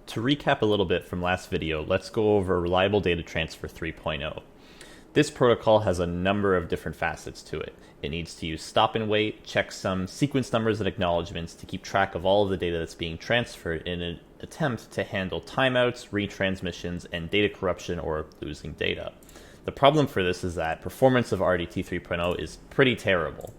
To recap a little bit from last video, let's go over Reliable Data Transfer 3.0. This protocol has a number of different facets to it. It needs to use stop and wait, checksum, sequence numbers, and acknowledgements to keep track of all of the data that's being transferred in an attempt to handle timeouts, retransmissions, and data corruption or losing data. The problem for this is that performance of RDT 3.0 is pretty terrible.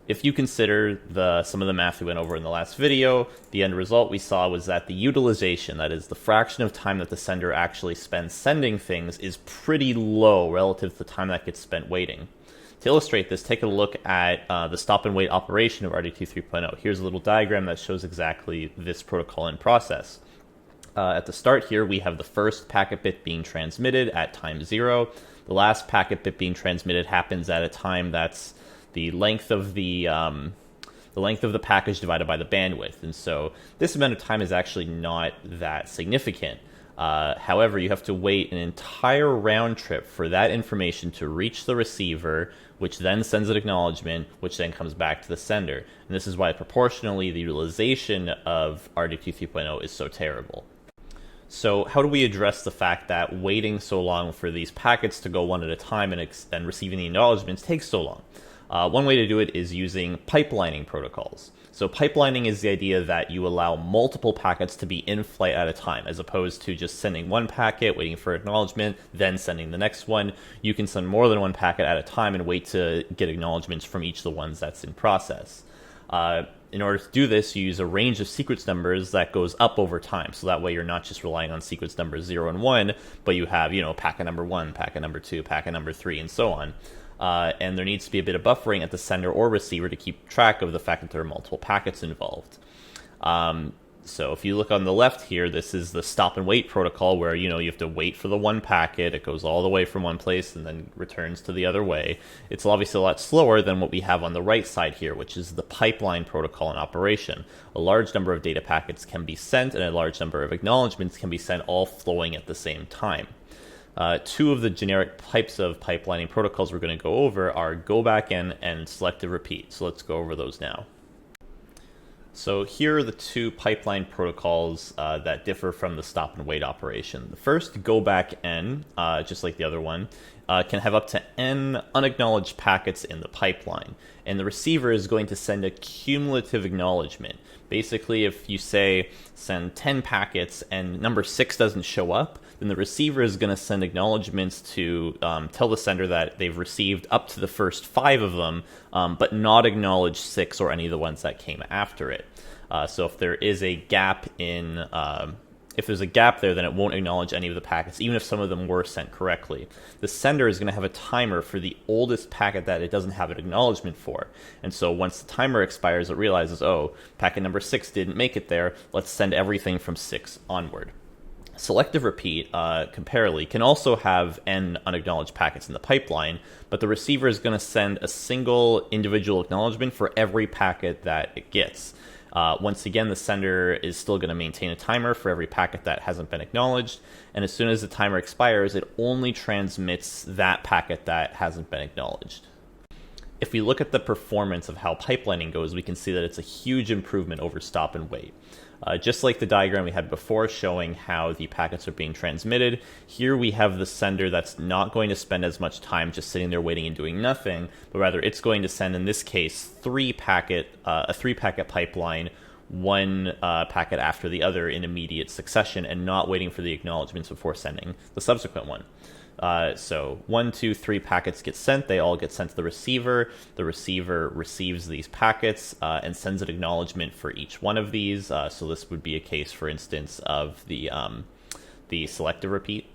If you consider some of the math we went over in the last video, the end result we saw was that the utilization, that is the fraction of time that the sender actually spends sending things, is pretty low relative to the time that gets spent waiting. To illustrate this, take a look at the stop and wait operation of RDT 3.0. Here's a little diagram that shows exactly this protocol in process. At the start here, we have the first packet bit being transmitted at time 0. The last packet bit being transmitted happens at a time that's the length of the package divided by the bandwidth. And so this amount of time is actually not that significant. However, you have to wait an entire round trip for that information to reach the receiver, which then sends an acknowledgement, which then comes back to the sender. And this is why proportionally the utilization of RDT 3.0 is so terrible. So how do we address the fact that waiting so long for these packets to go one at a time and receiving the acknowledgements takes so long? One way to do it is using pipelining protocols. So pipelining is the idea that you allow multiple packets to be in flight at a time, as opposed to just sending one packet, waiting for acknowledgement, then sending the next one. You can send more than one packet at a time and wait to get acknowledgements from each of the ones that's in process. In order to do this, you use a range of sequence numbers that goes up over time. So that way you're not just relying on sequence numbers 0 and 1, but you have, packet number 1, packet number 2, packet number 3, and so on. And there needs to be a bit of buffering at the sender or receiver to keep track of the fact that there are multiple packets involved. So if you look on the left here, this is the stop and wait protocol where, you have to wait for the one packet. It goes all the way from one place and then returns to the other way. It's obviously a lot slower than what we have on the right side here, which is the pipeline protocol in operation. A large number of data packets can be sent and a large number of acknowledgements can be sent, all flowing at the same time. Two of the generic types of pipelining protocols we're going to go over are go back in and selective repeat. So let's go over those now. So here are the two pipeline protocols that differ from the stop and wait operation. The first, go back n, just like the other one, can have up to n unacknowledged packets in the pipeline. And the receiver is going to send a cumulative acknowledgement. Basically, if you say send 10 packets and number 6 doesn't show up, then the receiver is going to send acknowledgements to tell the sender that they've received up to the first 5 of them, but not acknowledge 6 or any of the ones that came after it. So if there is a gap if there's a gap there, then it won't acknowledge any of the packets, even if some of them were sent correctly. The sender is going to have a timer for the oldest packet that it doesn't have an acknowledgement for. And so once the timer expires, it realizes, oh, packet number 6 didn't make it there. Let's send everything from 6 onward. Selective repeat, comparably, can also have n unacknowledged packets in the pipeline, but the receiver is going to send a single individual acknowledgement for every packet that it gets. Once again, the sender is still going to maintain a timer for every packet that hasn't been acknowledged, and as soon as the timer expires, it only transmits that packet that hasn't been acknowledged. If we look at the performance of how pipelining goes, we can see that it's a huge improvement over stop and wait. Just like the diagram we had before showing how the packets are being transmitted, here we have the sender that's not going to spend as much time just sitting there waiting and doing nothing, but rather it's going to send, in this case, a 3-packet pipeline, one packet after the other in immediate succession, and not waiting for the acknowledgements before sending the subsequent one. So 1, 2, 3 packets get sent. They all get sent to the receiver. The receiver receives these packets and sends an acknowledgement for each one of these. So this would be a case, for instance, of the selective repeat.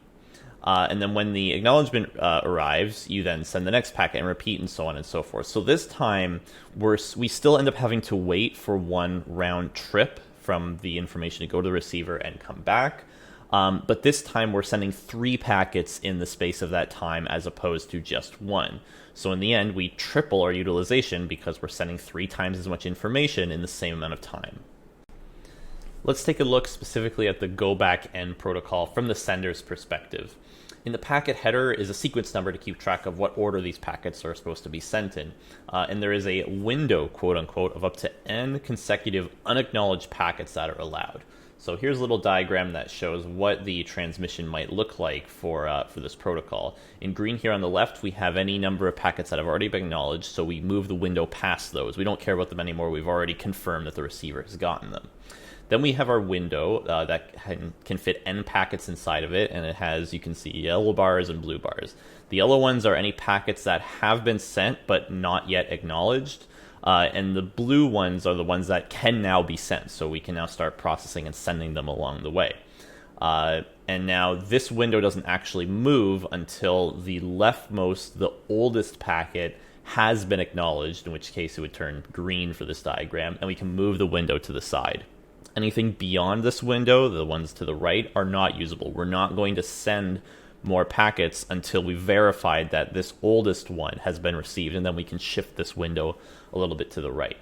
And then when the acknowledgement arrives, you then send the next packet and repeat, and so on and so forth. So this time, we still end up having to wait for one round trip from the information to go to the receiver and come back. But this time we're sending 3 packets in the space of that time as opposed to just 1. So in the end, we triple our utilization because we're sending 3 times as much information in the same amount of time. Let's take a look specifically at the go back n protocol from the sender's perspective. In the packet header is a sequence number to keep track of what order these packets are supposed to be sent in. And there is a window, quote unquote, of up to n consecutive unacknowledged packets that are allowed. So here's a little diagram that shows what the transmission might look like for this protocol. In green here on the left, we have any number of packets that have already been acknowledged, so we move the window past those. We don't care about them anymore. We've already confirmed that the receiver has gotten them. Then we have our window that can fit n packets inside of it, and it has, you can see, yellow bars and blue bars. The yellow ones are any packets that have been sent but not yet acknowledged. And the blue ones are the ones that can now be sent, so we can now start processing and sending them along the way. And now this window doesn't actually move until the leftmost, the oldest packet has been acknowledged, in which case it would turn green for this diagram, and we can move the window to the side. Anything beyond this window, the ones to the right, are not usable. We're not going to send more packets until we verified that this oldest one has been received, and then we can shift this window a little bit to the right.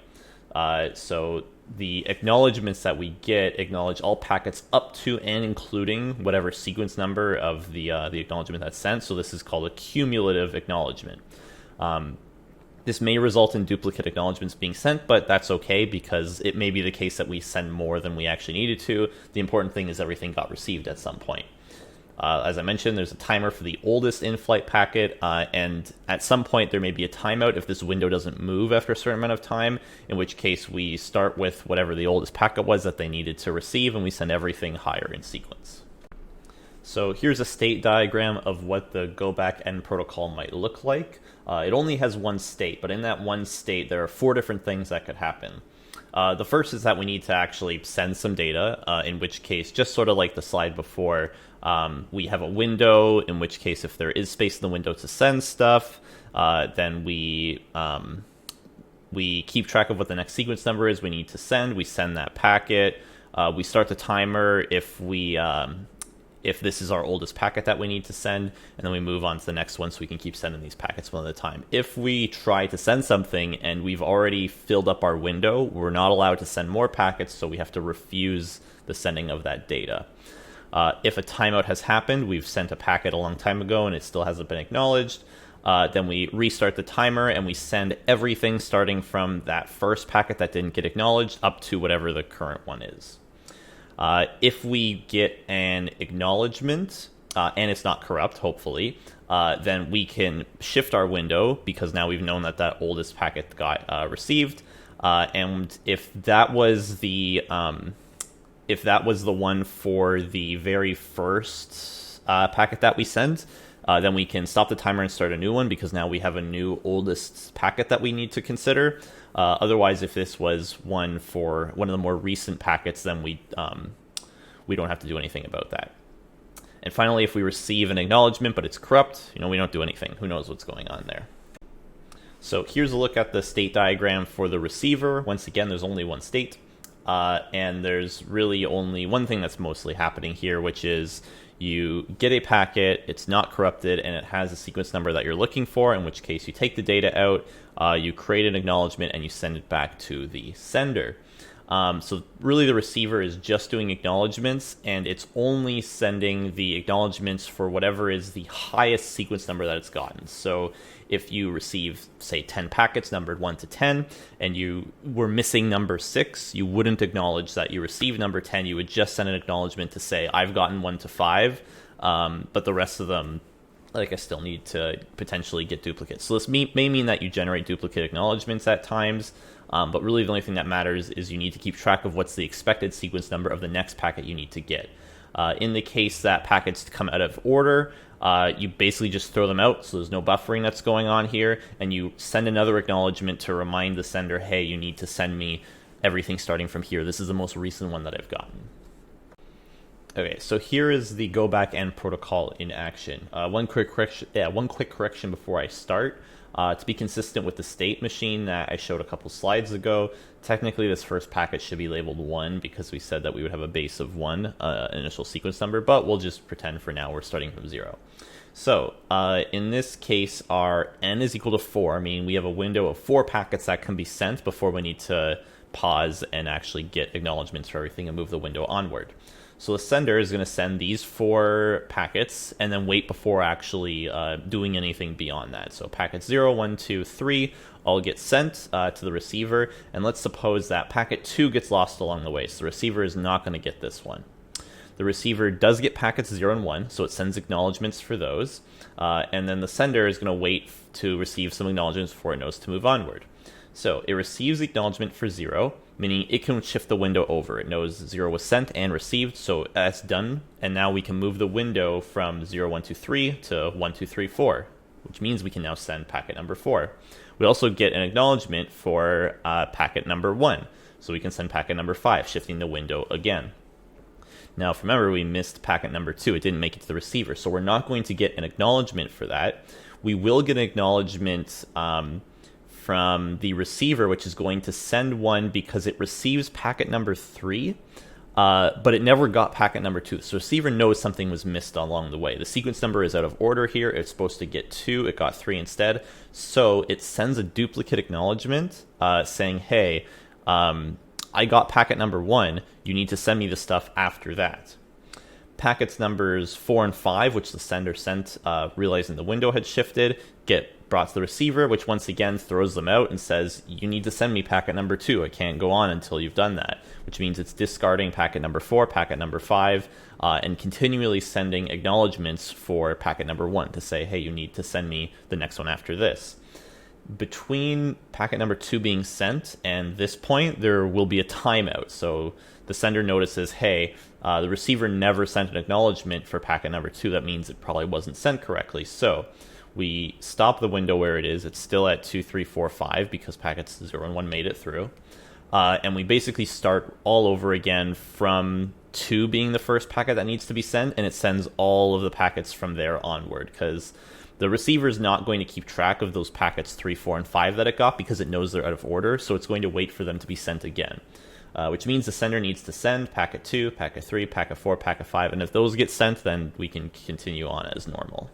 So the acknowledgements that we get acknowledge all packets up to and including whatever sequence number of the acknowledgement that's sent. So this is called a cumulative acknowledgement. This may result in duplicate acknowledgements being sent, but that's okay because it may be the case that we send more than we actually needed to. The important thing is everything got received at some point. As I mentioned, there's a timer for the oldest in-flight packet, and at some point there may be a timeout if this window doesn't move after a certain amount of time, in which case we start with whatever the oldest packet was that they needed to receive, and we send everything higher in sequence. So here's a state diagram of what the go back end protocol might look like. It only has one state, but in that one state there are 4 different things that could happen. The first is that we need to actually send some data, in which case, just sort of like the slide before, we have a window, in which case if there is space in the window to send stuff, then we keep track of what the next sequence number is we need to send. We send that packet. We start the timer if this is our oldest packet that we need to send, and then we move on to the next one so we can keep sending these packets one at a time. If we try to send something and we've already filled up our window, we're not allowed to send more packets, so we have to refuse the sending of that data. If a timeout has happened, we've sent a packet a long time ago and it still hasn't been acknowledged, then we restart the timer and we send everything starting from that first packet that didn't get acknowledged up to whatever the current one is. If we get an acknowledgement, and it's not corrupt, hopefully, then we can shift our window because now we've known that that oldest packet got received. And if that was the one for the very first packet that we sent, then we can stop the timer and start a new one because now we have a new oldest packet that we need to consider. Otherwise, if this was one for one of the more recent packets, then we don't have to do anything about that. And finally, if we receive an acknowledgement but it's corrupt, we don't do anything. Who knows what's going on there? So here's a look at the state diagram for the receiver. Once again, there's only one state, and there's really only one thing that's mostly happening here, which is you get a packet, it's not corrupted, and it has a sequence number that you're looking for, in which case you take the data out, you create an acknowledgement, and you send it back to the sender. So really the receiver is just doing acknowledgements, and it's only sending the acknowledgements for whatever is the highest sequence number that it's gotten. So if you receive, say, 10 packets numbered 1 to 10, and you were missing number 6, you wouldn't acknowledge that you received number 10. You would just send an acknowledgement to say, I've gotten 1 to 5, but the rest of them, I still need to potentially get duplicates. So this may mean that you generate duplicate acknowledgements at times, but really the only thing that matters is you need to keep track of what's the expected sequence number of the next packet you need to get. In the case that packets come out of order, you basically just throw them out, so there's no buffering that's going on here, and you send another acknowledgement to remind the sender, hey, you need to send me everything starting from here. This is the most recent one that I've gotten. Okay, so here is the go back end protocol in action. One quick correction before I start. To be consistent with the state machine that I showed a couple slides ago, technically this first packet should be labeled 1 because we said that we would have a base of 1 initial sequence number, but we'll just pretend for now we're starting from 0. So in this case, our n is equal to 4, meaning we have a window of 4 packets that can be sent before we need to pause and actually get acknowledgements for everything and move the window onward. So the sender is going to send these 4 packets and then wait before actually doing anything beyond that. So packets 0, 1, 2, 3 all get sent to the receiver, and let's suppose that packet 2 gets lost along the way, so the receiver is not going to get this one. The receiver does get packets 0 and 1, so it sends acknowledgements for those, and then the sender is going to wait to receive some acknowledgements before it knows to move onward. So it receives the acknowledgement for 0, meaning it can shift the window over. It knows 0 was sent and received, so that's done. And now we can move the window from 0, 1, 2, 3 to 1, 2, 3, 4, which means we can now send packet number 4. We also get an acknowledgement for packet number 1, so we can send packet number 5, shifting the window again. Now, if remember, we missed packet number 2. It didn't make it to the receiver, so we're not going to get an acknowledgement for that. We will get an acknowledgement from the receiver, which is going to send one because it receives packet number 3, but it never got packet number 2. So the receiver knows something was missed along the way. The sequence number is out of order here. It's supposed to get 2. It got 3 instead. So it sends a duplicate acknowledgement saying, hey, I got packet number 1. You need to send me the stuff after that. Packets numbers 4 and 5, which the sender sent, realizing the window had shifted, get brought to the receiver, which once again throws them out and says, you need to send me packet number 2. I can't go on until you've done that, which means it's discarding packet number 4, packet number 5, and continually sending acknowledgements for packet number 1 to say, hey, you need to send me the next one after this. Between packet number 2 being sent and this point, there will be a timeout. So the sender notices, hey, the receiver never sent an acknowledgement for packet number 2. That means it probably wasn't sent correctly. So we stop the window where it is. It's still at 2, 3, 4, 5 because packets 0 and 1 made it through. And we basically start all over again from 2 being the first packet that needs to be sent, and it sends all of the packets from there onward, because the receiver is not going to keep track of those packets 3, 4, and 5 that it got because it knows they're out of order, so it's going to wait for them to be sent again. Which means the sender needs to send packet 2, packet 3, packet 4, packet 5, and if those get sent, then we can continue on as normal.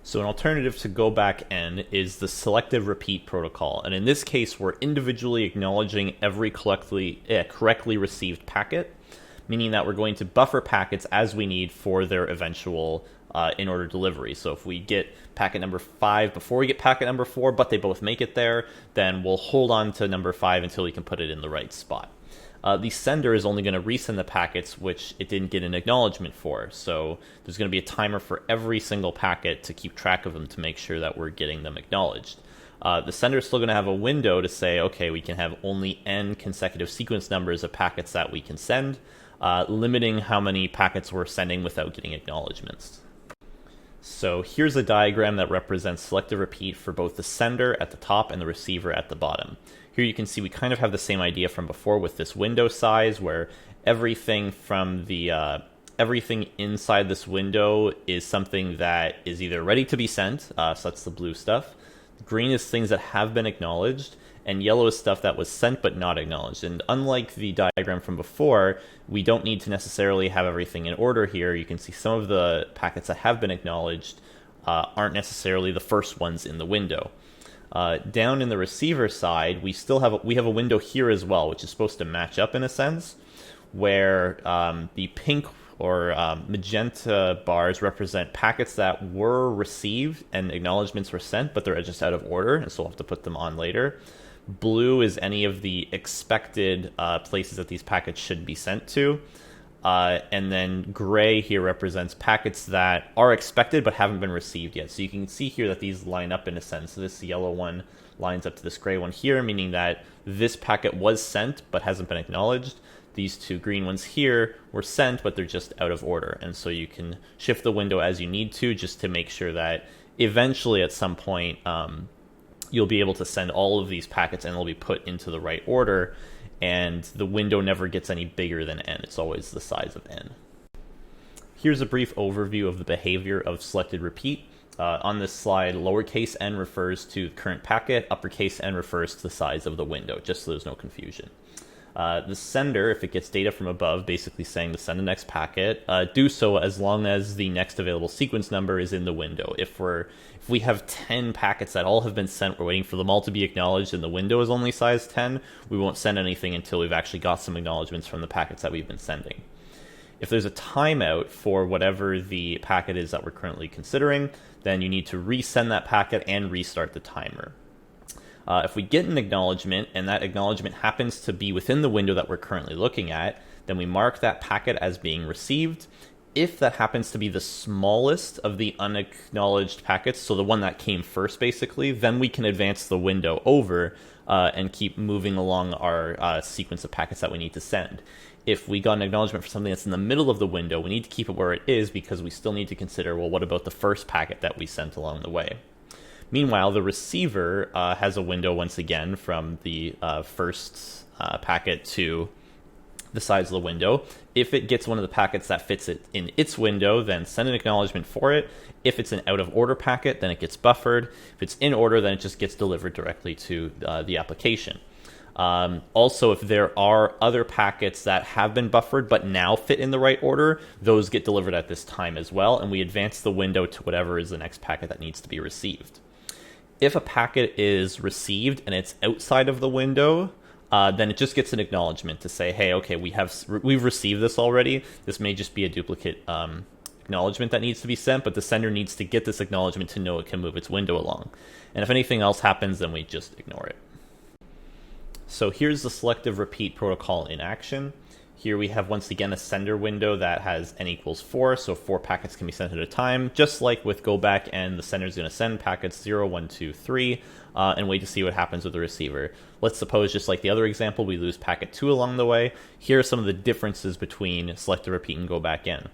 So an alternative to go back N is the selective repeat protocol, and in this case, we're individually acknowledging every correctly received packet, meaning that we're going to buffer packets as we need for their eventual in-order delivery. So if we get packet number 5 before we get packet number 4, but they both make it there, then we'll hold on to number 5 until we can put it in the right spot. The sender is only going to resend the packets which it didn't get an acknowledgement for. So there's going to be a timer for every single packet to keep track of them to make sure that we're getting them acknowledged. The sender is still going to have a window to say, okay, we can have only n consecutive sequence numbers of packets that we can send, limiting how many packets we're sending without getting acknowledgements. So here's a diagram that represents selective repeat for both the sender at the top and the receiver at the bottom. Here you can see we kind of have the same idea from before with this window size, where everything from the everything inside this window is something that is either ready to be sent, so that's the blue stuff. Green is things that have been acknowledged, and yellow is stuff that was sent but not acknowledged. And unlike the diagram from before, we don't need to necessarily have everything in order here. You can see some of the packets that have been acknowledged aren't necessarily the first ones in the window. Down in the receiver side, we have a window here as well, which is supposed to match up in a sense, where the pink or magenta bars represent packets that were received and acknowledgements were sent, but they're just out of order, and so we'll have to put them on later. Blue is any of the expected places that these packets should be sent to. And then gray here represents packets that are expected but haven't been received yet. So you can see here that these line up in a sense. So this yellow one lines up to this gray one here, meaning that this packet was sent but hasn't been acknowledged. These two green ones here were sent, but they're just out of order. And so you can shift the window as you need to, just to make sure that eventually at some point you'll be able to send all of these packets and they'll be put into the right order. And the window never gets any bigger than n. It's always the size of n. Here's a brief overview of the behavior of selected repeat. On this slide, lowercase n refers to the current packet, uppercase n refers to the size of the window, just so there's no confusion. The sender, if it gets data from above, basically saying to send the next packet, do so as long as the next available sequence number is in the window. If we have 10 packets that all have been sent, we're waiting for them all to be acknowledged, and the window is only size 10, we won't send anything until we've actually got some acknowledgements from the packets that we've been sending. If there's a timeout for whatever the packet is that we're currently considering, then you need to resend that packet and restart the timer. If we get an acknowledgement and that acknowledgement happens to be within the window that we're currently looking at, then we mark that packet as being received. If that happens to be the smallest of the unacknowledged packets, so the one that came first basically, then we can advance the window over and keep moving along our sequence of packets that we need to send. If we got an acknowledgement for something that's in the middle of the window, we need to keep it where it is because we still need to consider, well, what about the first packet that we sent along the way? Meanwhile, the receiver has a window once again from the first packet to the size of the window. If it gets one of the packets that fits it in its window, then send an acknowledgement for it. If it's an out of order packet, then it gets buffered. If it's in order, then it just gets delivered directly to the application. Also, if there are other packets that have been buffered but now fit in the right order, those get delivered at this time as well, and we advance the window to whatever is the next packet that needs to be received. If a packet is received and it's outside of the window, then it just gets an acknowledgement to say, hey, okay, we've received this already. This may just be a duplicate acknowledgement that needs to be sent, but the sender needs to get this acknowledgement to know it can move its window along. And if anything else happens, then we just ignore it. So here's the selective repeat protocol in action. Here we have, once again, a sender window that has n equals 4, so 4 packets can be sent at a time. Just like with go back n, the sender is going to send packets 0, 1, 2, 3, and wait to see what happens with the receiver. Let's suppose, just like the other example, we lose packet 2 along the way. Here are some of the differences between selective repeat and go back n.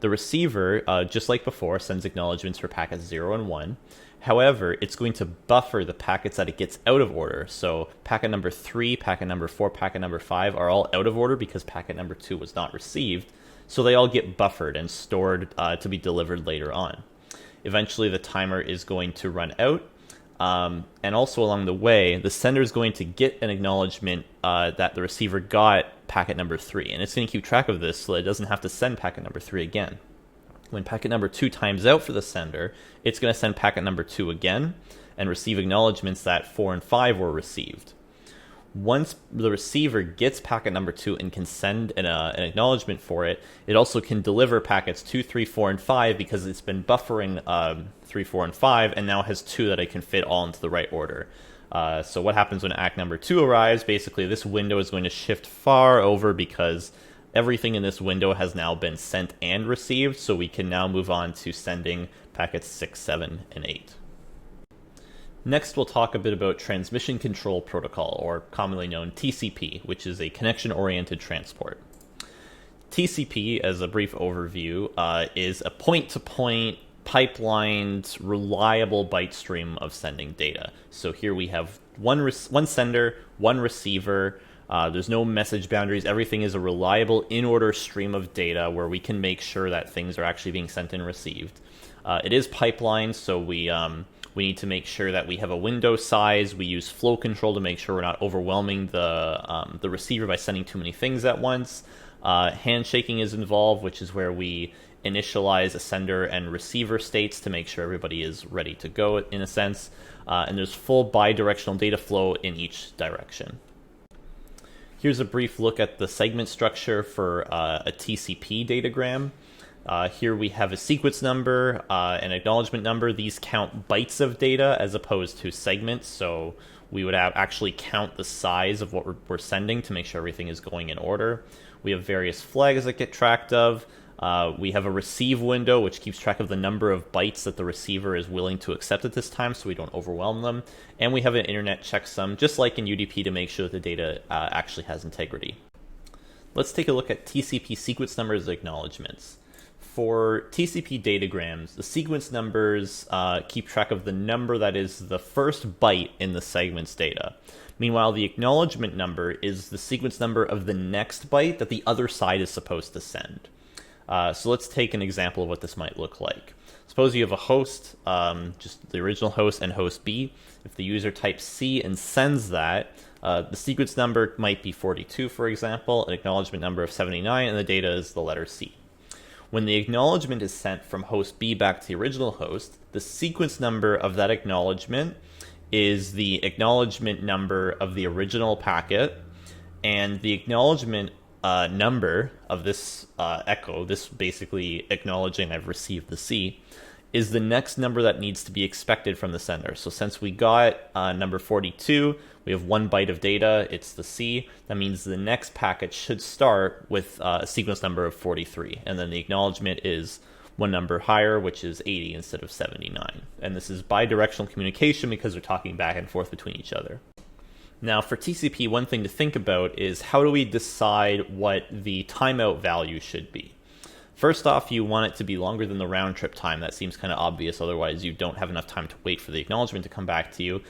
The receiver, just like before, sends acknowledgements for packets 0 and 1. However, it's going to buffer the packets that it gets out of order. So packet number 3, packet number 4, packet number 5 are all out of order because packet number 2 was not received. So they all get buffered and stored to be delivered later on. Eventually, the timer is going to run out. And also along the way, the sender is going to get an acknowledgement that the receiver got packet number 3. And it's going to keep track of this so that it doesn't have to send packet number 3 again. When packet number 2 times out for the sender, it's going to send packet number 2 again and receive acknowledgements that 4 and 5 were received. Once the receiver gets packet number 2 and can send an acknowledgement for it, it also can deliver packets 2, 3, 4, and 5 because it's been buffering 3, 4, and 5 and now has 2 that it can fit all into the right order. So what happens when ACK number 2 arrives? Basically, this window is going to shift far over because everything in this window has now been sent and received, so we can now move on to sending packets 6, 7, and 8. Next, we'll talk a bit about Transmission Control Protocol, or commonly known TCP, which is a connection-oriented transport. TCP, as a brief overview, is a point-to-point, pipelined, reliable byte stream of sending data. So here we have one sender, one receiver. There's no message boundaries. Everything is a reliable, in-order stream of data where we can make sure that things are actually being sent and received. It is pipelined, so we need to make sure that we have a window size. We use flow control to make sure we're not overwhelming the receiver by sending too many things at once. Handshaking is involved, which is where we initialize a sender and receiver states to make sure everybody is ready to go, in a sense. And there's full bi-directional data flow in each direction. Here's a brief look at the segment structure for a TCP datagram. Here we have a sequence number, an acknowledgement number. These count bytes of data as opposed to segments, so we would actually count the size of what we're sending to make sure everything is going in order. We have various flags that get tracked of. We have a receive window, which keeps track of the number of bytes that the receiver is willing to accept at this time so we don't overwhelm them. And we have an internet checksum, just like in UDP, to make sure that the data actually has integrity. Let's take a look at TCP sequence numbers acknowledgements. For TCP datagrams, the sequence numbers keep track of the number that is the first byte in the segment's data. Meanwhile, the acknowledgement number is the sequence number of the next byte that the other side is supposed to send. So let's take an example of what this might look like. Suppose you have a host, just the original host and host B. If the user types C and sends that, The sequence number might be 42, for example, an acknowledgement number of 79, and the data is the letter C. When the acknowledgement is sent from host B back to the original host, the sequence number of that acknowledgement is the acknowledgement number of the original packet, and the acknowledgement number of this echo, this basically acknowledging I've received the C, is the next number that needs to be expected from the sender. So since we got number 42, we have 1 byte of data, it's the C. That means the next packet should start with a sequence number of 43. And then the acknowledgement is one number higher, which is 80 instead of 79. And this is bidirectional communication because they're talking back and forth between each other. Now for TCP, one thing to think about is how do we decide what the timeout value should be? First off, you want it to be longer than the round trip time. That seems kind of obvious, otherwise you don't have enough time to wait for the acknowledgement to come back to you.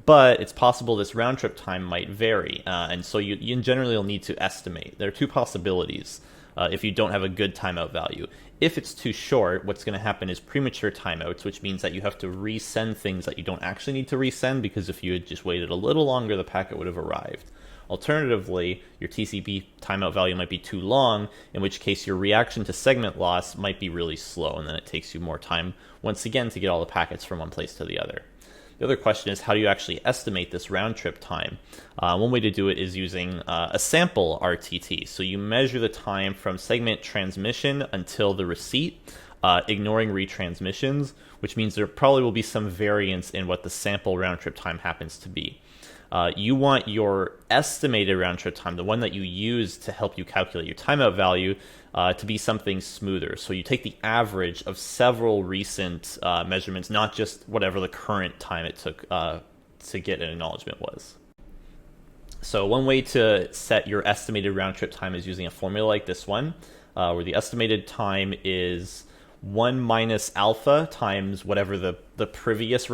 But it's possible this round trip time might vary, and so you generally will need to estimate. There are two possibilities if you don't have a good timeout value. If it's too short, what's going to happen is premature timeouts, which means that you have to resend things that you don't actually need to resend, because if you had just waited a little longer, the packet would have arrived. Alternatively, your TCP timeout value might be too long, in which case your reaction to segment loss might be really slow, and then it takes you more time, once again, to get all the packets from one place to the other. The other question is, how do you actually estimate this round trip time? One way to do it is using a sample RTT. So you measure the time from segment transmission until the receipt, ignoring retransmissions, which means there probably will be some variance in what the sample round trip time happens to be. You want your estimated round trip time, the one that you use to help you calculate your timeout value, to be something smoother. So you take the average of several recent measurements, not just whatever the current time it took to get an acknowledgement was. So one way to set your estimated round trip time is using a formula like this one, where the estimated time is 1 minus alpha times whatever the previous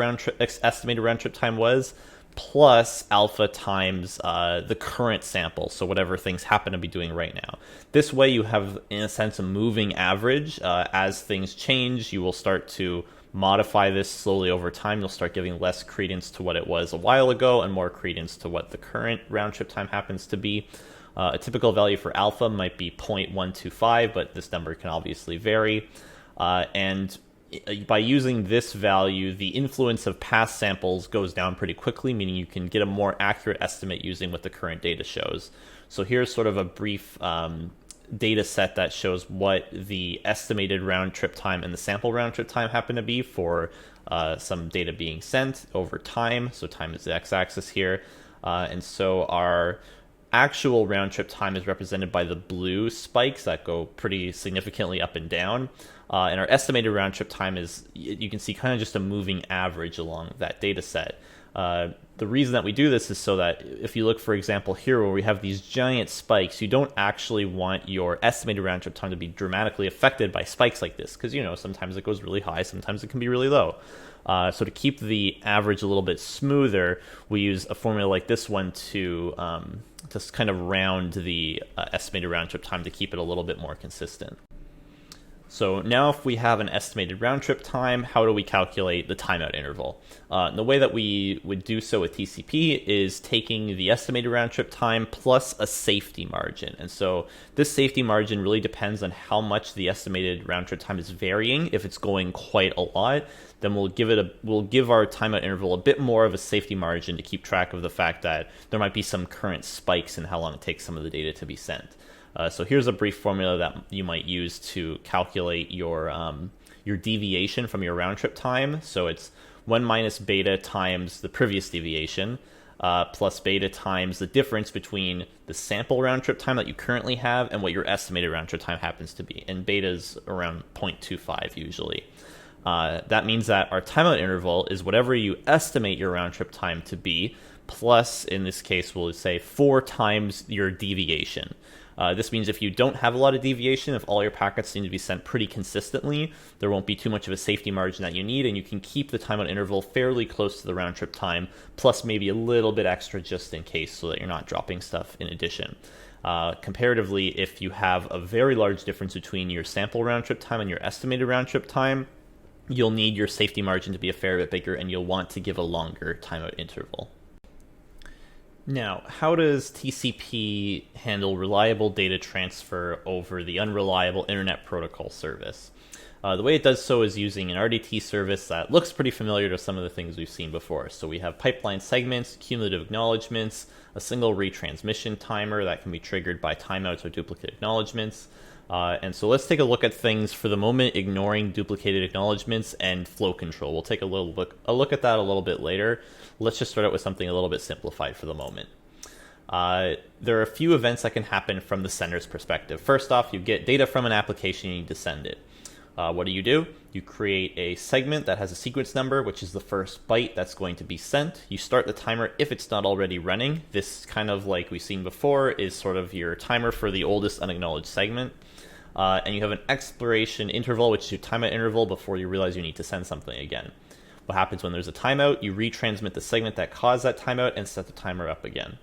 estimated round trip time was, plus alpha times the current sample, so whatever things happen to be doing right now. This way you have, in a sense, a moving average. As things change, you will start to modify this slowly over time. You'll start giving less credence to what it was a while ago and more credence to what the current round trip time happens to be. A typical value for alpha might be 0.125, but this number can obviously vary. And by using this value, the influence of past samples goes down pretty quickly, meaning you can get a more accurate estimate using what the current data shows. So here's sort of a brief data set that shows what the estimated round trip time and the sample round trip time happen to be for some data being sent over time. So time is the x-axis here. And so our actual round trip time is represented by the blue spikes that go pretty significantly up and down. And our estimated round trip time is, you can see, kind of just a moving average along that data set. The reason that we do this is so that if you look, for example, here where we have these giant spikes, you don't actually want your estimated round trip time to be dramatically affected by spikes like this, because, you know, sometimes it goes really high, sometimes it can be really low. So to keep the average a little bit smoother, we use a formula like this one to just kind of round the estimated round trip time to keep it a little bit more consistent. So now if we have an estimated round trip time, how do we calculate the timeout interval? The way that we would do so with TCP is taking the estimated round trip time plus a safety margin. And so this safety margin really depends on how much the estimated round trip time is varying. If it's going quite a lot, then we'll give our timeout interval a bit more of a safety margin to keep track of the fact that there might be some current spikes in how long it takes some of the data to be sent. So here's a brief formula that you might use to calculate your deviation from your round trip time. So it's 1 minus beta times the previous deviation, plus beta times the difference between the sample round trip time that you currently have and what your estimated round trip time happens to be. And beta is around 0.25 usually. That means that our timeout interval is whatever you estimate your round trip time to be, plus, in this case, we'll say 4 times your deviation. This means if you don't have a lot of deviation, if all your packets need to be sent pretty consistently, there won't be too much of a safety margin that you need, and you can keep the timeout interval fairly close to the round trip time, plus maybe a little bit extra just in case so that you're not dropping stuff in addition. Comparatively, if you have a very large difference between your sample round trip time and your estimated round trip time, you'll need your safety margin to be a fair bit bigger, and you'll want to give a longer timeout interval. Now, how does TCP handle reliable data transfer over the unreliable Internet Protocol service? The way it does so is using an RDT service that looks pretty familiar to some of the things we've seen before. So we have pipeline segments, cumulative acknowledgements, a single retransmission timer that can be triggered by timeouts or duplicate acknowledgements. And so let's take a look at things for the moment, ignoring duplicated acknowledgements and flow control. We'll take a look at that a little bit later. Let's just start out with something a little bit simplified for the moment. There are a few events that can happen from the sender's perspective. First off, you get data from an application, you need to send it. What do? You create a segment that has a sequence number, which is the first byte that's going to be sent. You start the timer if it's not already running. This, kind of like we've seen before, is sort of your timer for the oldest unacknowledged segment. And you have an expiration interval, which is your timeout interval before you realize you need to send something again. What happens when there's a timeout? You retransmit the segment that caused that timeout and set the timer up again.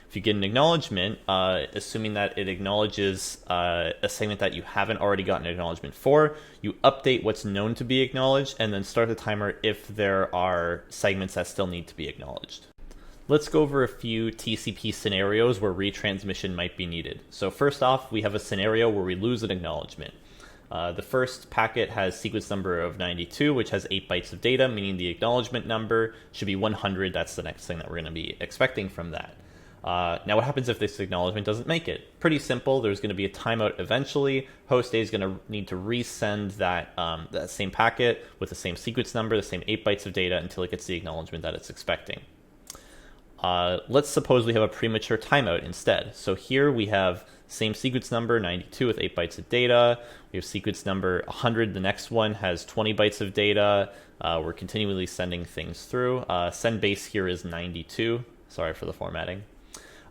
If you get an acknowledgement, assuming that it acknowledges a segment that you haven't already gotten an acknowledgement for, you update what's known to be acknowledged and then start the timer if there are segments that still need to be acknowledged. Let's go over a few TCP scenarios where retransmission might be needed. So first off, we have a scenario where we lose an acknowledgement. The first packet has sequence number of 92, which has 8 bytes of data, meaning the acknowledgement number should be 100. That's the next thing that we're going to be expecting from that. Now what happens if this acknowledgement doesn't make it? Pretty simple. There's going to be a timeout eventually. Host A is going to need to resend that same packet with the same sequence number, the same 8 bytes of data until it gets the acknowledgement that it's expecting. Let's suppose we have a premature timeout instead. So here we have same sequence number, 92 with 8 bytes of data. We have sequence number 100. The next one has 20 bytes of data. We're continually sending things through. Send base here is 92. Sorry for the formatting.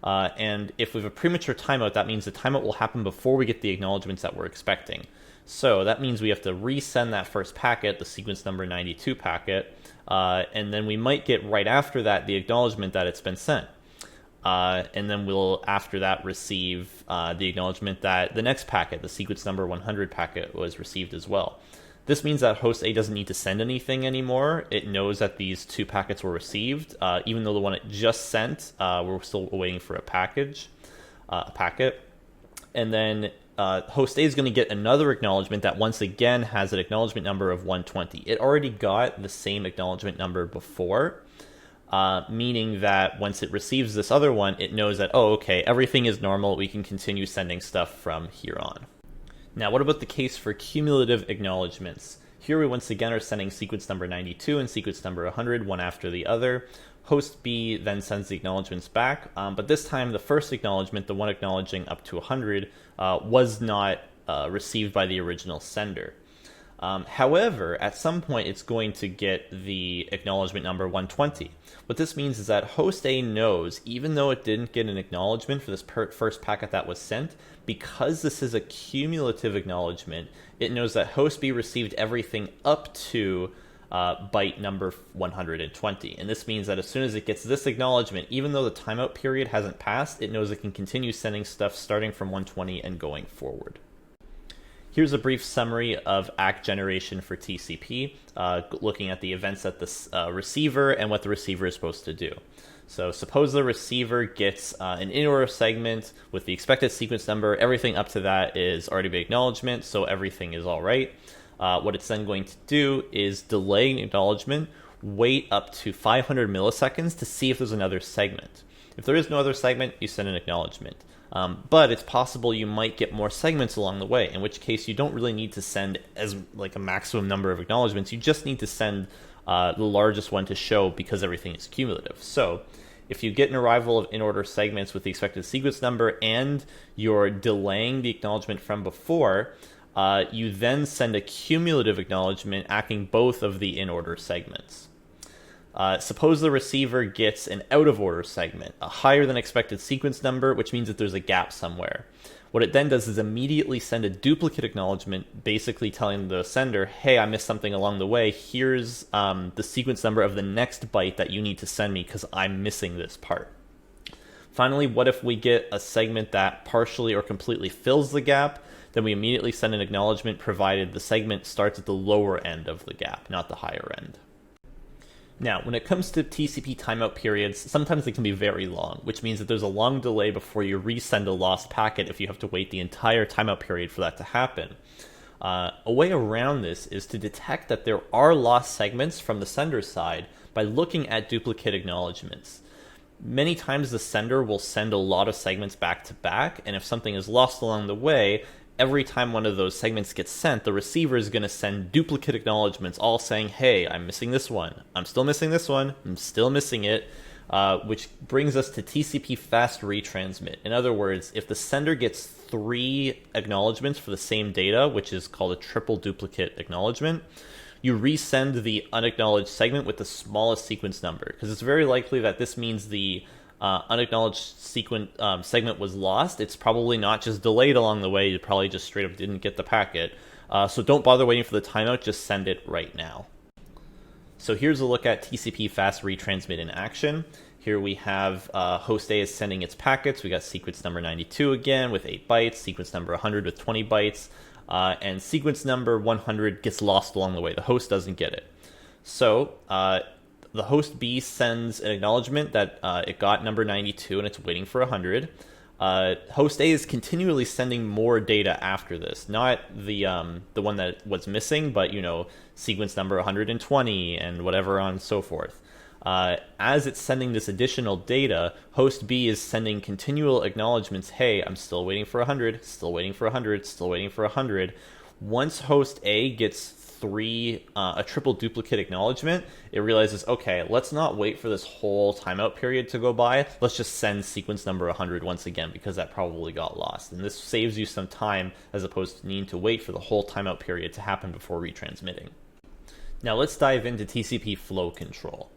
And if we have a premature timeout, that means the timeout will happen before we get the acknowledgements that we're expecting. So that means we have to resend that first packet, the sequence number 92 packet, and then we might get right after that the acknowledgement that it's been sent. And then we'll, after that, receive the acknowledgement that the next packet, the sequence number 100 packet, was received as well. This means that host A doesn't need to send anything anymore. It knows that these 2 packets were received, even though the one it just sent, we're still waiting for a packet. And then host A is going to get another acknowledgement that once again has an acknowledgement number of 120. It already got the same acknowledgement number before, meaning that once it receives this other one, it knows that, oh, okay, everything is normal. We can continue sending stuff from here on. Now, what about the case for cumulative acknowledgements? Here we once again are sending sequence number 92 and sequence number 100, one after the other. Host B then sends the acknowledgements back, but this time the first acknowledgement, the one acknowledging up to 100, was not received by the original sender. However, at some point it's going to get the acknowledgement number 120. What this means is that host A knows, even though it didn't get an acknowledgement for this first packet that was sent, because this is a cumulative acknowledgement, it knows that host B received everything up to byte number 120. And this means that as soon as it gets this acknowledgement, even though the timeout period hasn't passed, it knows it can continue sending stuff starting from 120 and going forward. Here's a brief summary of ACK generation for TCP, looking at the events at the receiver and what the receiver is supposed to do. So suppose the receiver gets an in-order segment with the expected sequence number. Everything up to that is already been acknowledgement, so everything is all right. What it's then going to do is delay an acknowledgement, wait up to 500 milliseconds to see if there's another segment. If there is no other segment, you send an acknowledgement. But it's possible you might get more segments along the way, in which case you don't really need to send as like a maximum number of acknowledgements. You just need to send the largest one to show because everything is cumulative. So if you get an arrival of in-order segments with the expected sequence number and you're delaying the acknowledgement from before, you then send a cumulative acknowledgement acting both of the in-order segments. Suppose the receiver gets an out-of-order segment, a higher than expected sequence number, which means that there's a gap somewhere. What it then does is immediately send a duplicate acknowledgement, basically telling the sender, hey, I missed something along the way. Here's the sequence number of the next byte that you need to send me because I'm missing this part. Finally, what if we get a segment that partially or completely fills the gap? Then we immediately send an acknowledgement provided the segment starts at the lower end of the gap, not the higher end. Now, when it comes to TCP timeout periods, sometimes they can be very long, which means that there's a long delay before you resend a lost packet if you have to wait the entire timeout period for that to happen. A way around this is to detect that there are lost segments from the sender side by looking at duplicate acknowledgements. Many times the sender will send a lot of segments back to back, and if something is lost along the way, every time one of those segments gets sent, the receiver is going to send duplicate acknowledgements all saying, hey, I'm missing this one, I'm still missing this one, I'm still missing it, which brings us to TCP fast retransmit. In other words, if the sender gets 3 acknowledgements for the same data, which is called a triple duplicate acknowledgement, you resend the unacknowledged segment with the smallest sequence number, because it's very likely that this means the unacknowledged segment was lost. It's probably not just delayed along the way. You probably just straight up didn't get the packet. So don't bother waiting for the timeout. Just send it right now. So here's a look at TCP fast retransmit in action. Here we have host A is sending its packets. We got sequence number 92 again with 8 bytes, sequence number 100 with 20 bytes, and sequence number 100 gets lost along the way. The host doesn't get it. So the host B sends an acknowledgement that it got number 92 and it's waiting for 100. Host A is continually sending more data after this, not the one that was missing, but sequence number 120 and whatever on and so forth. As it's sending this additional data, host B is sending continual acknowledgements. Hey, I'm still waiting for 100, still waiting for 100, still waiting for 100. Once host A gets a triple duplicate acknowledgement, it realizes, okay, let's not wait for this whole timeout period to go by. Let's just send sequence number 100 once again, because that probably got lost. And this saves you some time as opposed to needing to wait for the whole timeout period to happen before retransmitting. Now let's dive into TCP flow control.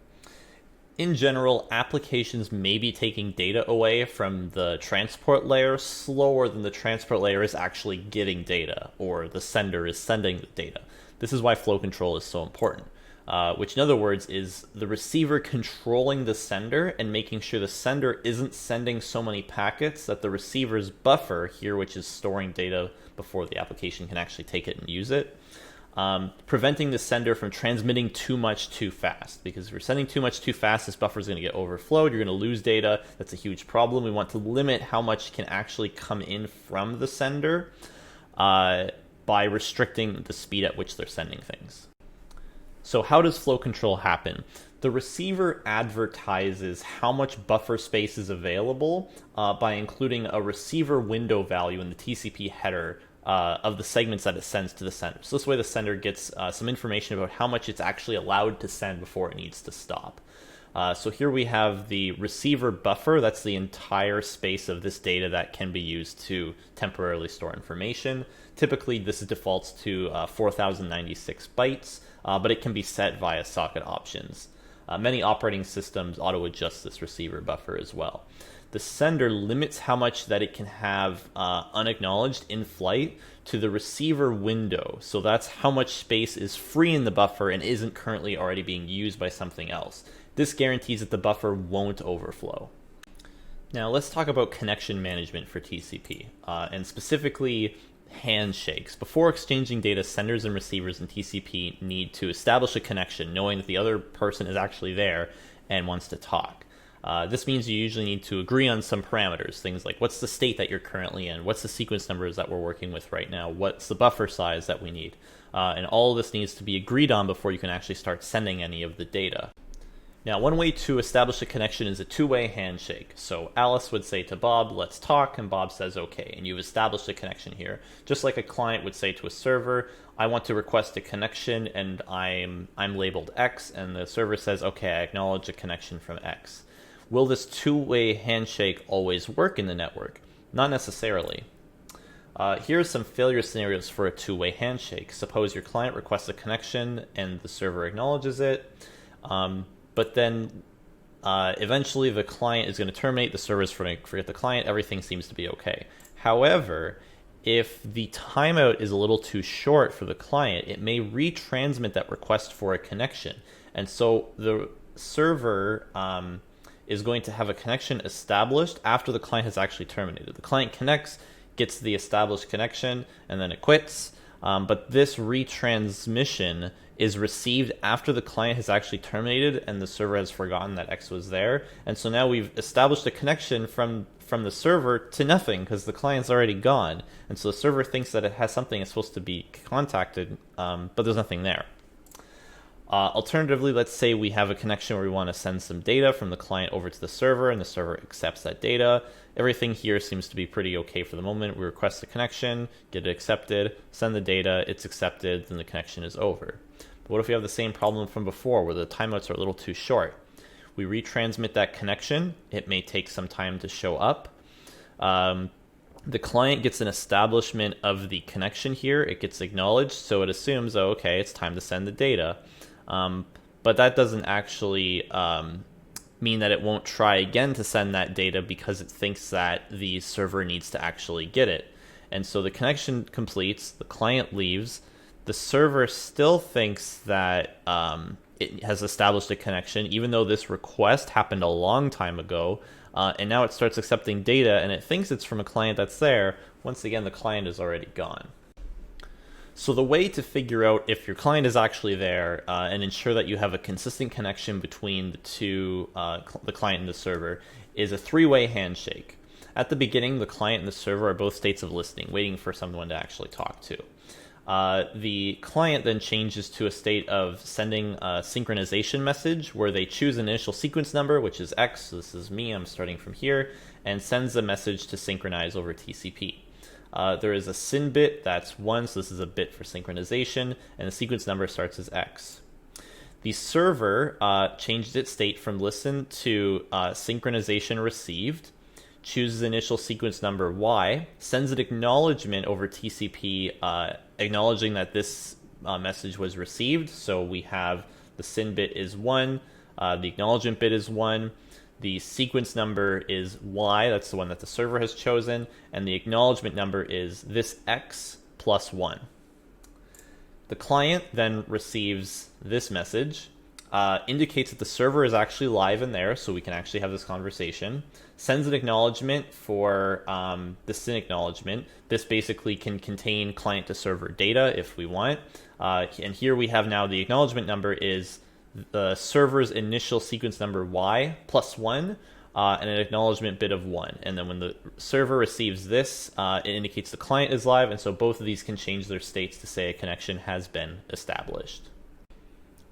In general, applications may be taking data away from the transport layer slower than the transport layer is actually getting data, or the sender is sending the data. This is why flow control is so important, which in other words is the receiver controlling the sender and making sure the sender isn't sending so many packets that the receiver's buffer here, which is storing data before the application can actually take it and use it, preventing the sender from transmitting too much too fast. Because if you're sending too much too fast, this buffer is going to get overflowed. You're going to lose data. That's a huge problem. We want to limit how much can actually come in from the sender by restricting the speed at which they're sending things. So how does flow control happen? The receiver advertises how much buffer space is available by including a receiver window value in the TCP header of the segments that it sends to the sender. So this way the sender gets some information about how much it's actually allowed to send before it needs to stop. So here we have the receiver buffer. That's the entire space of this data that can be used to temporarily store information. Typically this defaults to 4096 bytes, but it can be set via socket options. Many operating systems auto-adjust this receiver buffer as well. The sender limits how much that it can have unacknowledged in flight to the receiver window. So that's how much space is free in the buffer and isn't currently already being used by something else. This guarantees that the buffer won't overflow. Now let's talk about connection management for TCP, and specifically handshakes. Before exchanging data, senders and receivers in TCP need to establish a connection, knowing that the other person is actually there and wants to talk. This means you usually need to agree on some parameters, things like what's the state that you're currently in, what's the sequence numbers that we're working with right now, what's the buffer size that we need, and all of this needs to be agreed on before you can actually start sending any of the data. Now, one way to establish a connection is a two-way handshake. So Alice would say to Bob, let's talk, and Bob says okay, and you've established a connection here. Just like a client would say to a server, I want to request a connection, and I'm labeled X, and the server says, okay, I acknowledge a connection from X. Will this two-way handshake always work in the network? Not necessarily. Here's some failure scenarios for a two-way handshake. Suppose your client requests a connection, and the server acknowledges it. But then eventually the client is going to terminate, the server is going to forget the client, everything seems to be okay. However, if the timeout is a little too short for the client, it may retransmit that request for a connection. And so the server is going to have a connection established after the client has actually terminated. The client connects, gets the established connection, and then it quits. But this retransmission is received after the client has actually terminated and the server has forgotten that X was there. And so now we've established a connection from the server to nothing because the client's already gone. And so the server thinks that it has something it's supposed to be contacted, but there's nothing there. Alternatively, let's say we have a connection where we want to send some data from the client over to the server, and the server accepts that data. Everything here seems to be pretty okay for the moment. We request the connection, get it accepted, send the data, it's accepted, then the connection is over. But what if we have the same problem from before where the timeouts are a little too short? We retransmit that connection. It may take some time to show up. The client gets an establishment of the connection here. It gets acknowledged, so it assumes, oh, okay, it's time to send the data. But that doesn't actually mean that it won't try again to send that data because it thinks that the server needs to actually get it. And so the connection completes, the client leaves, the server still thinks that it has established a connection, even though this request happened a long time ago, and now it starts accepting data, and it thinks it's from a client that's there. Once again, the client is already gone. So the way to figure out if your client is actually there and ensure that you have a consistent connection between the two, the client and the server, is a three-way handshake. At the beginning, the client and the server are both states of listening, waiting for someone to actually talk to. The client then changes to a state of sending a synchronization message where they choose an initial sequence number, which is X, so this is me, I'm starting from here, and sends a message to synchronize over TCP. There is a SYN bit that's 1, so this is a bit for synchronization, and the sequence number starts as X. The server changed its state from listen to synchronization received, chooses initial sequence number Y, sends an acknowledgement over TCP acknowledging that this message was received. So we have the SYN bit is 1, the acknowledgement bit is 1, the sequence number is Y, that's the one that the server has chosen, and the acknowledgement number is this X plus 1. The client then receives this message, indicates that the server is actually live in there, so we can actually have this conversation, sends an acknowledgement for the SYN acknowledgement. This basically can contain client to server data if we want. And here we have now the acknowledgement number is the server's initial sequence number Y plus 1 and an acknowledgement bit of 1. And then when the server receives this, it indicates the client is live, and so both of these can change their states to say a connection has been established.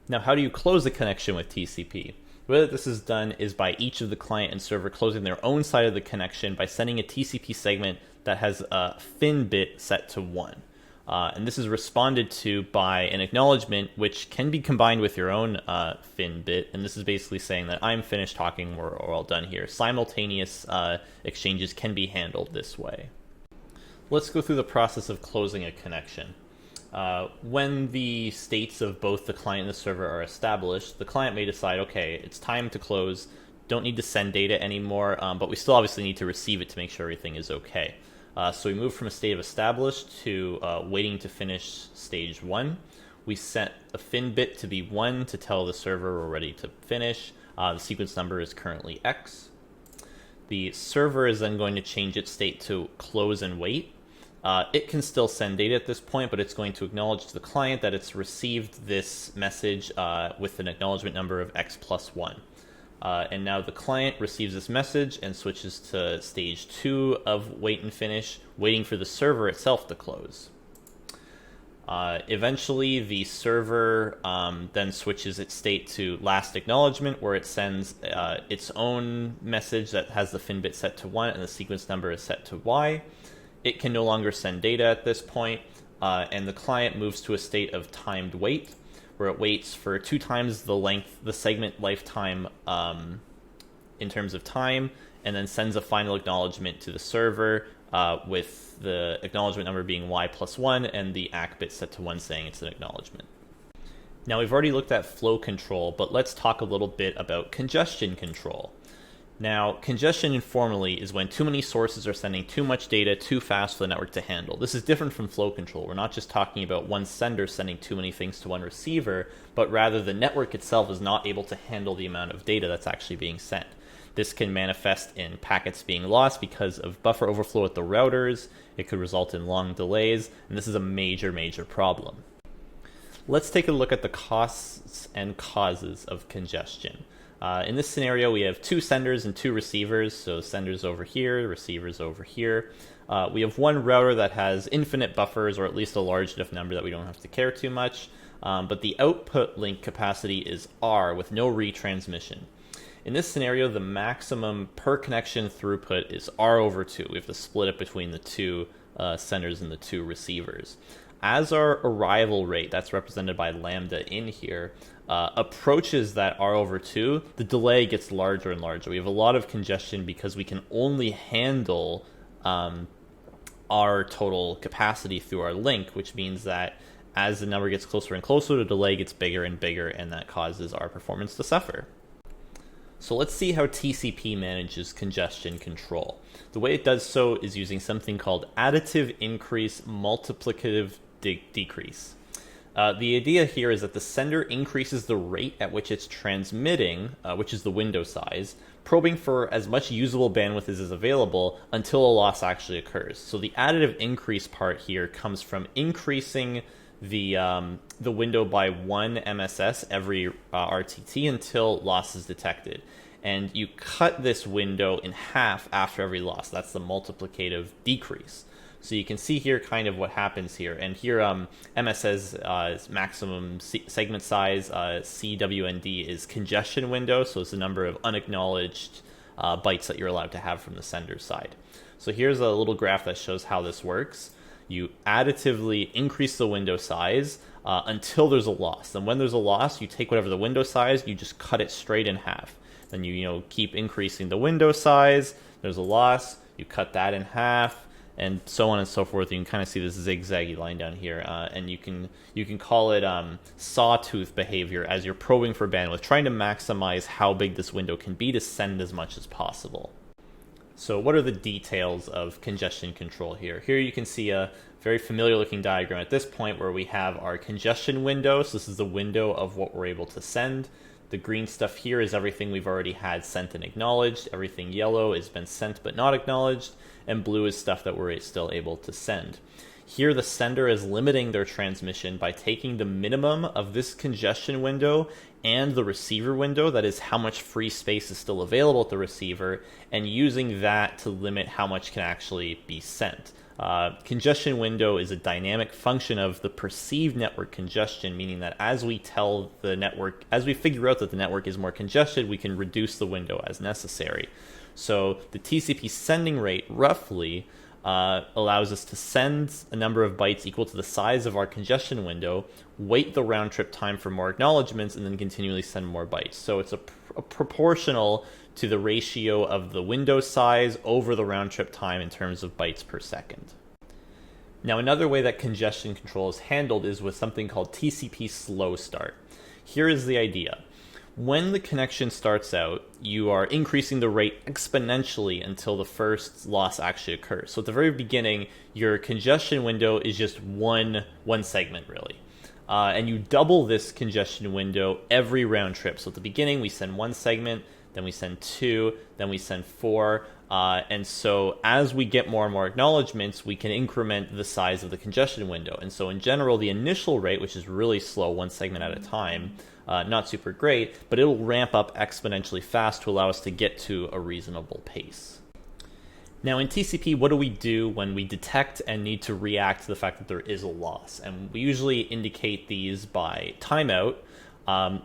Now, how do you close a connection with TCP? The way that this is done is by each of the client and server closing their own side of the connection by sending a TCP segment that has a FIN bit set to 1. And this is responded to by an acknowledgement, which can be combined with your own FIN bit. And this is basically saying that I'm finished talking, we're all done here. Simultaneous exchanges can be handled this way. Let's go through the process of closing a connection. When the states of both the client and the server are established, the client may decide, okay, it's time to close, don't need to send data anymore, but we still obviously need to receive it to make sure everything is okay. So we move from a state of established to waiting to finish stage 1. We set a FIN bit to be 1 to tell the server we're ready to finish. The sequence number is currently X. The server is then going to change its state to close and wait. It can still send data at this point, but it's going to acknowledge to the client that it's received this message with an acknowledgement number of X plus 1. And now the client receives this message and switches to stage 2 of wait and finish, waiting for the server itself to close. Eventually, the server then switches its state to last acknowledgement, where it sends its own message that has the FIN bit set to 1 and the sequence number is set to Y. It can no longer send data at this point, and the client moves to a state of timed wait, where it waits for 2 times the segment lifetime in terms of time, and then sends a final acknowledgement to the server with the acknowledgement number being Y plus 1 and the ACK bit set to 1 saying it's an acknowledgement. Now we've already looked at flow control, but let's talk a little bit about congestion control. Now, congestion informally is when too many sources are sending too much data too fast for the network to handle. This is different from flow control. We're not just talking about one sender sending too many things to one receiver, but rather the network itself is not able to handle the amount of data that's actually being sent. This can manifest in packets being lost because of buffer overflow at the routers. It could result in long delays, and this is a major, major problem. Let's take a look at the costs and causes of congestion. In this scenario, we have 2 senders and 2 receivers, so senders over here, receivers over here. We have one router that has infinite buffers, or at least a large enough number that we don't have to care too much, but the output link capacity is R with no retransmission. In this scenario, the maximum per connection throughput is R over 2. We have to split it between the 2 senders and the 2 receivers. As our arrival rate, that's represented by lambda in here, approaches that R over 2, the delay gets larger and larger. We have a lot of congestion because we can only handle our total capacity through our link, which means that as the number gets closer and closer, the delay gets bigger and bigger, and that causes our performance to suffer. So let's see how TCP manages congestion control. The way it does so is using something called additive increase multiplicative decrease. The idea here is that the sender increases the rate at which it's transmitting, which is the window size, probing for as much usable bandwidth as is available until a loss actually occurs. So the additive increase part here comes from increasing the window by 1 MSS every RTT until loss is detected. And you cut this window in half after every loss. That's the multiplicative decrease. So you can see here kind of what happens here. And here MSS is maximum segment size, CWND is congestion window, so it's the number of unacknowledged bytes that you're allowed to have from the sender side. So here's a little graph that shows how this works. You additively increase the window size until there's a loss. And when there's a loss, you take whatever the window size, you just cut it straight in half. Then you keep increasing the window size. There's a loss, you cut that in half, and so on and so forth. You can kind of see this zigzaggy line down here, and you can call it sawtooth behavior as you're probing for bandwidth, trying to maximize how big this window can be to send as much as possible. So what are the details of congestion control here? Here you can see a very familiar looking diagram at this point where we have our congestion window. So this is the window of what we're able to send. The green stuff here is everything we've already had sent and acknowledged. Everything yellow has been sent but not acknowledged. And blue is stuff that we're still able to send. Here the sender is limiting their transmission by taking the minimum of this congestion window and the receiver window, that is how much free space is still available at the receiver, and using that to limit how much can actually be sent. Congestion window is a dynamic function of the perceived network congestion, meaning that as we tell the network, as we figure out that the network is more congested, we can reduce the window as necessary. So the TCP sending rate roughly allows us to send a number of bytes equal to the size of our congestion window, wait the round trip time for more acknowledgements, and then continually send more bytes. So it's a proportional to the ratio of the window size over the round trip time in terms of bytes per second. Now, another way that congestion control is handled is with something called TCP slow start. Here is the idea. When the connection starts out, you are increasing the rate exponentially until the first loss actually occurs. So at the very beginning, your congestion window is just one segment, really. And you double this congestion window every round trip. So at the beginning, we send 1 segment, then we send 2, then we send 4. And so as we get more and more acknowledgements, we can increment the size of the congestion window. And so in general, the initial rate, which is really slow, 1 segment at a time, not super great, but it'll ramp up exponentially fast to allow us to get to a reasonable pace. Now in TCP, what do we do when we detect and need to react to the fact that there is a loss? And we usually indicate these by timeout,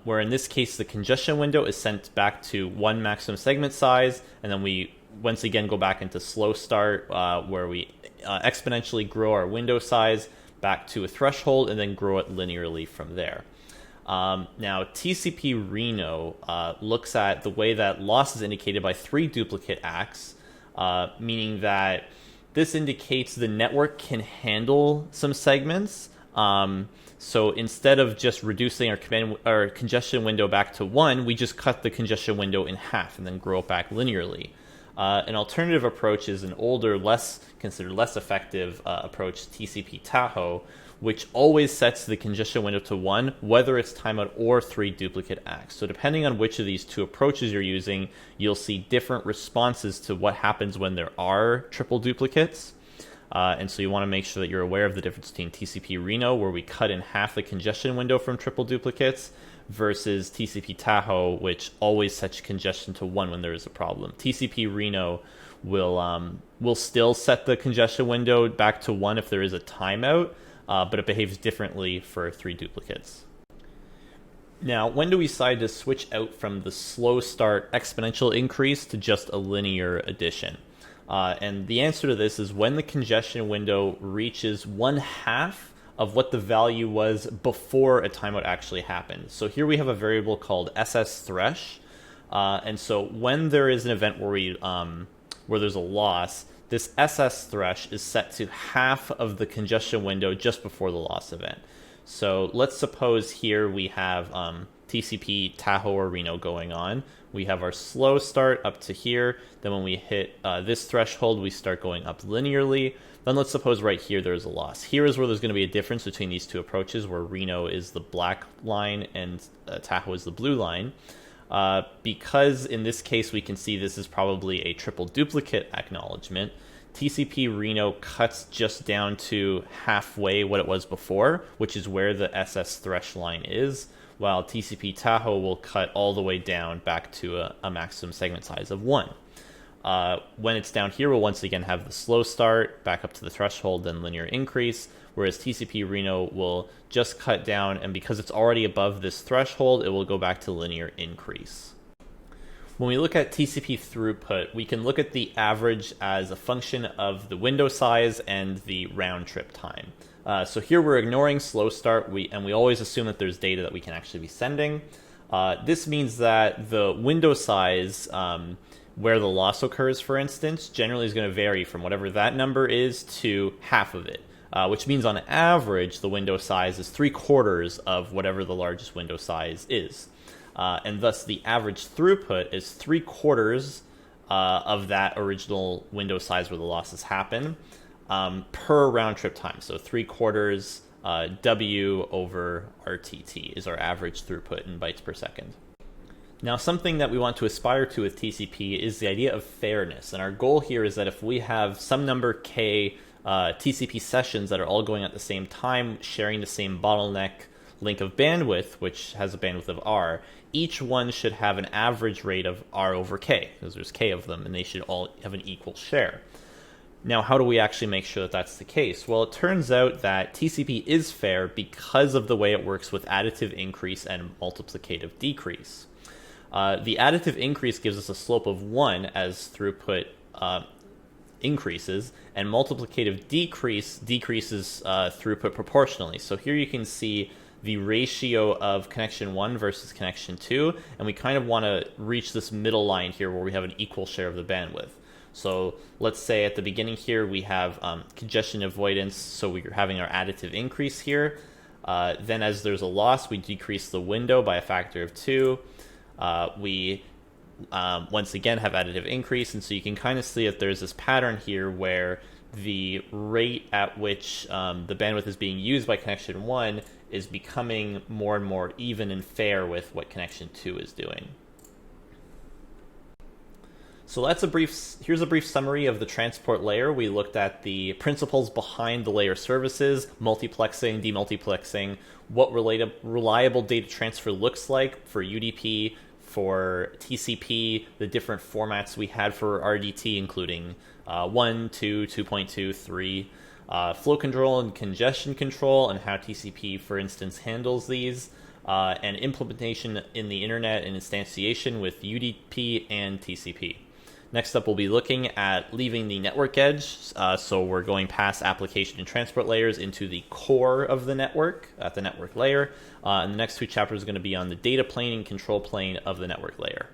where in this case the congestion window is sent back to 1 maximum segment size, and then we once again go back into slow start, where we exponentially grow our window size back to a threshold and then grow it linearly from there. Now, TCP Reno looks at the way that loss is indicated by 3 duplicate acts, meaning that this indicates the network can handle some segments. So instead of just reducing our congestion window back to 1, we just cut the congestion window in half and then grow it back linearly. An alternative approach is an older, considered less effective approach, TCP Tahoe, which always sets the congestion window to 1, whether it's timeout or 3 duplicate acts. So depending on which of these two approaches you're using, you'll see different responses to what happens when there are triple duplicates. And so you want to make sure that you're aware of the difference between TCP Reno, where we cut in half the congestion window from triple duplicates, versus TCP Tahoe, which always sets congestion to 1 when there is a problem. TCP Reno will still set the congestion window back to 1 if there is a timeout, but it behaves differently for 3 duplicates. Now, when do we decide to switch out from the slow start exponential increase to just a linear addition? And the answer to this is when the congestion window reaches 1/2 of what the value was before a timeout actually happened. So here we have a variable called ss_thresh. And so when there is an event where there's a loss, this ss_thresh is set to half of the congestion window just before the loss event. So let's suppose here we have TCP Tahoe or Reno going on. We have our slow start up to here. Then when we hit this threshold, we start going up linearly. Then let's suppose right here there's a loss. Here is where there's going to be a difference between these two approaches, where Reno is the black line and Tahoe is the blue line. Because in this case we can see this is probably a triple duplicate acknowledgement, TCP Reno cuts just down to halfway what it was before, which is where the ss_thresh line is, while TCP Tahoe will cut all the way down back to a maximum segment size of 1. When it's down here, we'll once again have the slow start, back up to the threshold, then linear increase, whereas TCP Reno will just cut down, and because it's already above this threshold, it will go back to linear increase. When we look at TCP throughput, we can look at the average as a function of the window size and the round trip time. So here we're ignoring slow start, and we always assume that there's data that we can actually be sending. This means that the window size, where the loss occurs, for instance, generally is going to vary from whatever that number is to half of it, which means on average the window size is 3/4 of whatever the largest window size is. And thus the average throughput is 3/4 of that original window size where the losses happen per round trip time. So 3/4 W over RTT is our average throughput in bytes per second. Now, something that we want to aspire to with TCP is the idea of fairness. And our goal here is that if we have some number K TCP sessions that are all going at the same time, sharing the same bottleneck link of bandwidth, which has a bandwidth of R, each one should have an average rate of R over K, because there's K of them, and they should all have an equal share. Now, how do we actually make sure that that's the case? Well, it turns out that TCP is fair because of the way it works with additive increase and multiplicative decrease. The additive increase gives us a slope of 1 as throughput increases, and multiplicative decrease decreases throughput proportionally. So here you can see the ratio of connection 1 versus connection 2, and we kind of want to reach this middle line here where we have an equal share of the bandwidth. So let's say at the beginning here we have congestion avoidance, so we're having our additive increase here. Then as there's a loss, we decrease the window by a factor of 2. We once again have additive increase, and so you can kind of see that there's this pattern here where the rate at which the bandwidth is being used by connection 1 is becoming more and more even and fair with what connection 2 is doing. So here's a brief summary of the transport layer. We looked at the principles behind the layer services, multiplexing, demultiplexing, what reliable data transfer looks like for UDP, for TCP, the different formats we had for RDT, including 1, 2, 2.2, 3, flow control and congestion control, and how TCP, for instance, handles these, and implementation in the internet and instantiation with UDP and TCP. Next up, we'll be looking at leaving the network edge. So we're going past application and transport layers into the core of the network at the network layer. And the next 2 chapters are going to be on the data plane and control plane of the network layer.